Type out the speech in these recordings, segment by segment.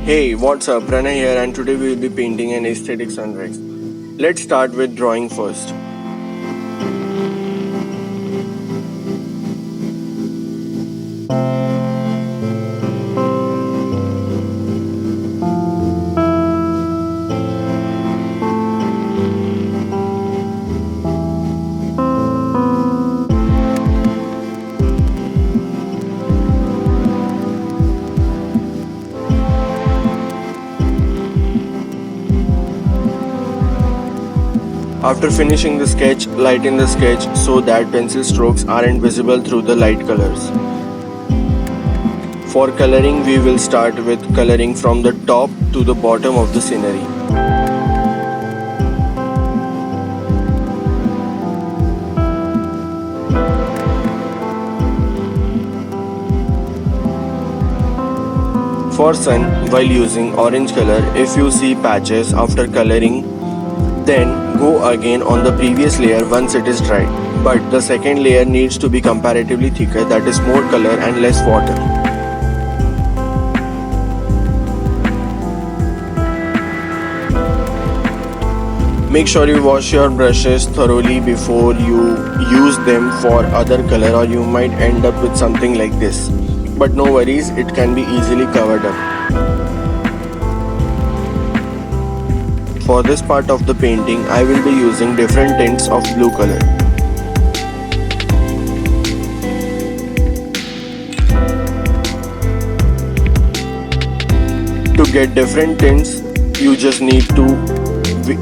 Hey, what's up? Pranay here, and today we will be painting an aesthetic sunrise. Let's start with drawing first. After finishing the sketch, lighten the sketch so that pencil strokes aren't visible through the light colors. For coloring, we will start with coloring from the top to the bottom of the scenery. For sun, while using orange color, if you see patches after coloring, then go again on the previous layer once it is dry. But the second layer needs to be comparatively thicker, that is more color and less water. Make sure you wash your brushes thoroughly before you use them for other color, or you might end up with something like this. But no worries, it can be easily covered up. For this part of the painting, I will be using different tints of blue color. To get different tints, you just need to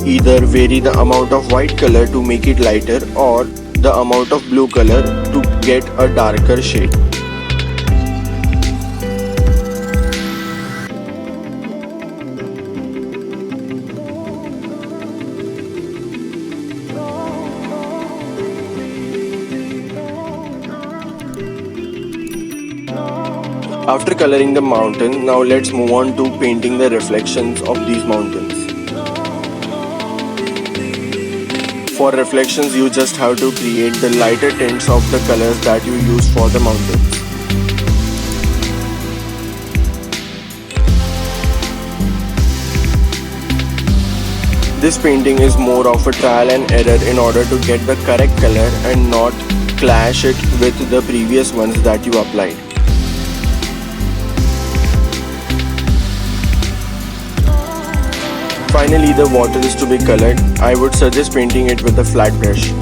either vary the amount of white color to make it lighter, or the amount of blue color to get a darker shade. After coloring the mountain, now let's move on to painting the reflections of these mountains. For reflections, you just have to create the lighter tints of the colors that you use for the mountains. This painting is more of a trial and error in order to get the correct color and not clash it with the previous ones that you applied. Finally, the water is to be colored. I would suggest painting it with a flat brush.